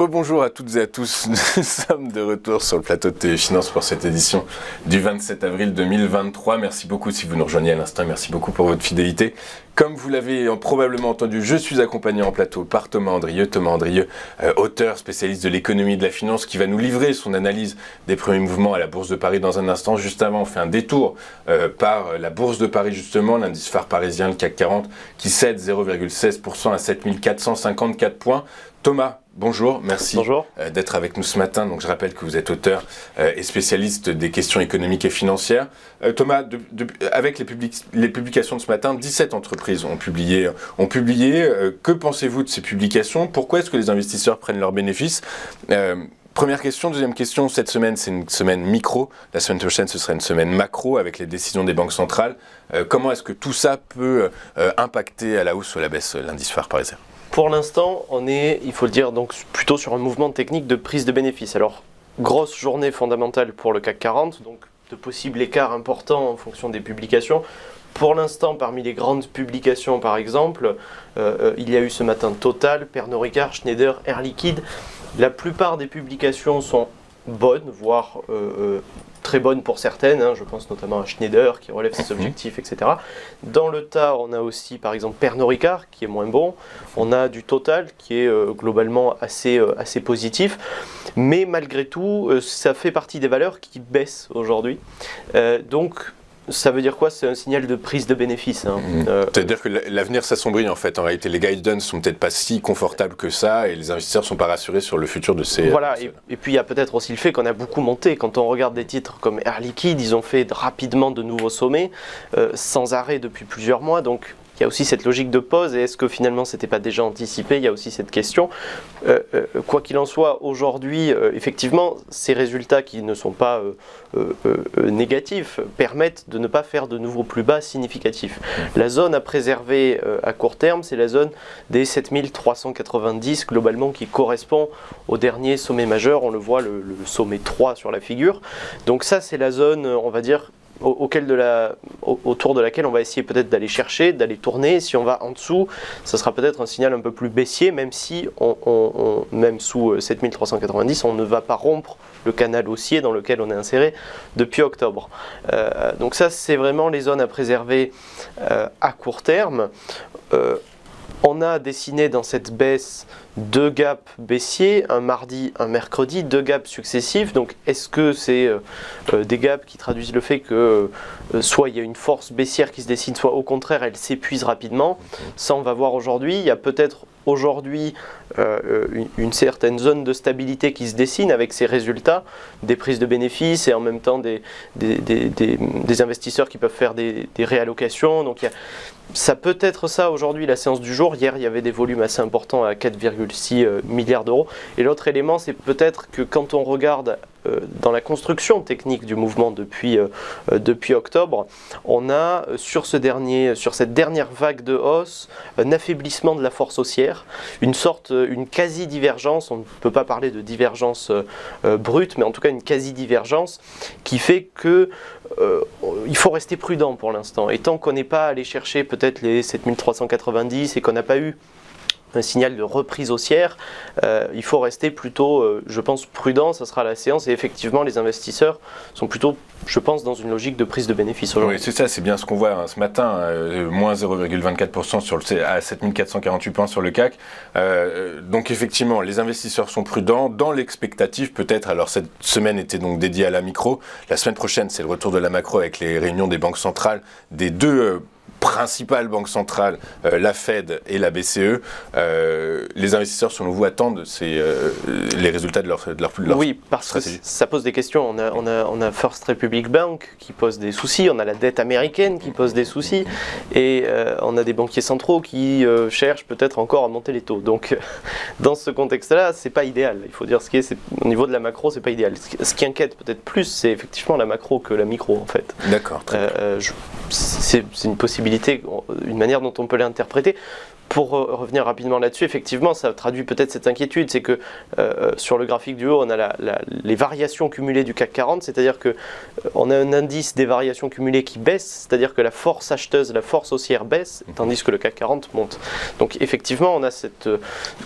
Rebonjour à toutes et à tous, nous sommes de retour sur le plateau de TV Finance pour cette édition du 27 avril 2023. Merci beaucoup si vous nous rejoignez à l'instant, merci beaucoup pour votre fidélité. Comme vous l'avez probablement entendu, je suis accompagné en plateau par Thomas Andrieux, auteur, spécialiste de l'économie et de la finance, qui va nous livrer son analyse des premiers mouvements à la Bourse de Paris dans un instant. Juste avant, on fait un détour par la Bourse de Paris justement, l'indice phare parisien, le CAC 40, qui cède 0,16% à 7454 points. Thomas, bonjour, merci d'être avec nous ce matin. Donc, je rappelle que vous êtes auteur et spécialiste des questions économiques et financières. Thomas, avec les publications de ce matin, 17 entreprises ont publié. Que pensez-vous de ces publications? Pourquoi est-ce que les investisseurs prennent leurs bénéfices? Première question. Deuxième question, cette semaine, c'est une semaine micro. La semaine prochaine, ce sera une semaine macro avec les décisions des banques centrales. Comment est-ce que tout ça peut impacter à la hausse ou à la baisse l'indice phare parisien? Pour l'instant, on est, il faut le dire, donc plutôt sur un mouvement technique de prise de bénéfices. Alors, grosse journée fondamentale pour le CAC 40, donc de possibles écarts importants en fonction des publications. Pour l'instant, parmi les grandes publications, par exemple, il y a eu ce matin Total, Pernod Ricard, Schneider, Air Liquide. La plupart des publications sont bonnes, voire très bonnes pour certaines, je pense notamment à Schneider qui relève ses objectifs, etc. Dans le tas, on a aussi par exemple Pernod Ricard qui est moins bon, on a du Total qui est globalement assez positif, mais malgré tout, ça fait partie des valeurs qui baissent aujourd'hui. Donc, ça veut dire quoi? C'est un signal de prise de bénéfice. C'est-à-dire que l'avenir s'assombrit en fait. En réalité, les guidance sont peut-être pas si confortables que ça et les investisseurs sont pas rassurés sur le futur de ces... Voilà, et puis il y a peut-être aussi le fait qu'on a beaucoup monté. Quand on regarde des titres comme Air Liquide, ils ont fait rapidement de nouveaux sommets, sans arrêt depuis plusieurs mois. Donc il y a aussi cette logique de pause, et est-ce que finalement c'était pas déjà anticipé? Il y a aussi cette question. Quoi qu'il en soit, aujourd'hui, effectivement, ces résultats qui ne sont pas négatifs permettent de ne pas faire de nouveaux plus bas significatifs. La zone à préserver à court terme, c'est la zone des 7390 globalement qui correspond au dernier sommet majeur. On le voit, le sommet 3 sur la figure. Donc ça, c'est la zone, on va dire, autour de laquelle on va essayer peut-être d'aller chercher, d'aller tourner. Si on va en dessous, ça sera peut-être un signal un peu plus baissier, même si, même sous 7390, on ne va pas rompre le canal haussier dans lequel on est inséré depuis octobre. Donc ça, c'est vraiment les zones à préserver à court terme. On a dessiné dans cette baisse deux gaps baissiers, un mardi, un mercredi, deux gaps successifs. Donc est-ce que c'est des gaps qui traduisent le fait que soit il y a une force baissière qui se dessine, soit au contraire elle s'épuise rapidement? Ça, on va voir aujourd'hui. Il y a peut-être aujourd'hui une certaine zone de stabilité qui se dessine avec ces résultats, des prises de bénéfices et en même temps des investisseurs qui peuvent faire des réallocations. Donc ça peut être ça aujourd'hui, la séance du jour. Hier, il y avait des volumes assez importants à 4,6 milliards d'euros. Et l'autre élément, c'est peut-être que quand on regarde dans la construction technique du mouvement depuis octobre, on a sur cette dernière vague de hausse un affaiblissement de la force haussière, une quasi-divergence. On ne peut pas parler de divergence brute, mais en tout cas une quasi-divergence qui fait que il faut rester prudent pour l'instant. Et tant qu'on n'est pas allé chercher peut-être les 7390 et qu'on n'a pas eu un signal de reprise haussière, il faut rester plutôt, je pense, prudent. Ça sera la séance, et effectivement les investisseurs sont plutôt, je pense, dans une logique de prise de bénéfice aujourd'hui. Oui, c'est ça, c'est bien ce qu'on voit ce matin, moins 0,24% à 7448 points sur le CAC. Donc effectivement, les investisseurs sont prudents dans l'expectative peut-être. Alors cette semaine était donc dédiée à la micro. La semaine prochaine, c'est le retour de la macro avec les réunions des banques centrales, des deux principales banques centrales, la Fed et la BCE. Les investisseurs, selon vous, attendent les résultats de leur oui, parce stratégie. Que ça pose des questions. On a First Republic Bank qui pose des soucis, on a la dette américaine qui pose des soucis, et on a des banquiers centraux qui cherchent peut-être encore à monter les taux. Donc, dans ce contexte-là, c'est pas idéal. Il faut dire ce qui est, au niveau de la macro, c'est pas idéal. Ce qui inquiète peut-être plus, c'est effectivement la macro que la micro, en fait. D'accord. C'est une possibilité, une manière dont on peut l'interpréter. pour revenir rapidement là-dessus, effectivement, ça traduit peut-être cette inquiétude, c'est que sur le graphique du haut, on a les variations cumulées du CAC 40, c'est-à-dire qu'on a un indice des variations cumulées qui baisse, c'est-à-dire que la force acheteuse, la force haussière baisse, tandis que le CAC 40 monte. Donc effectivement, on a cette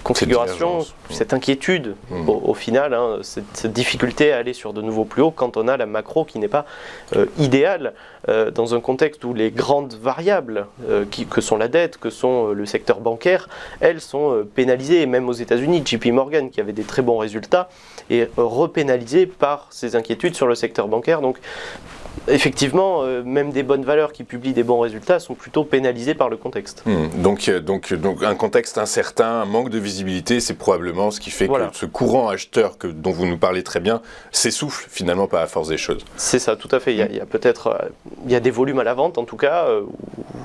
configuration, cette inquiétude au final, hein, cette difficulté à aller sur de nouveaux plus hauts quand on a la macro qui n'est pas idéale dans un contexte où les grandes variables que sont la dette, que sont le secteur bancaire, elles sont pénalisées, et même aux États-Unis, JP Morgan qui avait des très bons résultats est repénalisé par ces inquiétudes sur le secteur bancaire. Donc effectivement, même des bonnes valeurs qui publient des bons résultats sont plutôt pénalisées par le contexte. Donc un contexte incertain, un manque de visibilité, c'est probablement ce qui fait que ce courant acheteur dont vous nous parlez très bien s'essouffle finalement par la force des choses. C'est ça, tout à fait. Il y a peut-être des volumes à la vente en tout cas,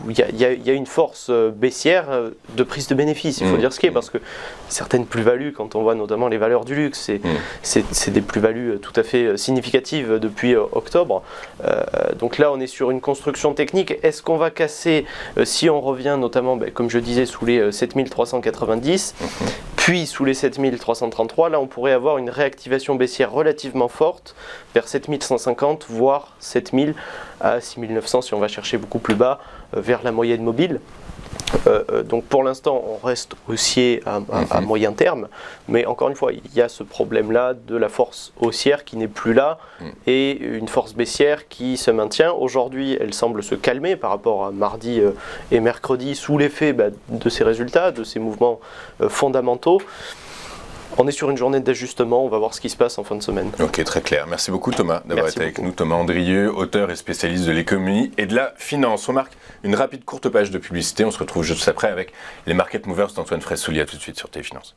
où il y a une force baissière de prise de bénéfice, il faut dire ce qui est, parce que certaines plus-values, quand on voit notamment les valeurs du luxe, c'est des plus-values tout à fait significatives depuis octobre. Donc là, on est sur une construction technique. Est-ce qu'on va casser, si on revient notamment, comme je disais, sous les 7390, puis sous les 7333, là on pourrait avoir une réactivation baissière relativement forte vers 7150, voire 7000 à 6900 si on va chercher beaucoup plus bas, vers la moyenne mobile. Donc pour l'instant on reste haussier à moyen terme, mais encore une fois il y a ce problème là de la force haussière qui n'est plus là et une force baissière qui se maintient. Aujourd'hui elle semble se calmer par rapport à mardi et mercredi sous l'effet de ces résultats, de ces mouvements fondamentaux. On est sur une journée d'ajustement, on va voir ce qui se passe en fin de semaine. Ok, très clair. Merci beaucoup Thomas d'avoir été avec nous. Thomas Andrieux, auteur et spécialiste de l'économie et de la finance. On marque une rapide courte page de publicité. On se retrouve juste après avec les Market Movers d'Antoine Fraissoulier. À tout de suite sur Téléfinance.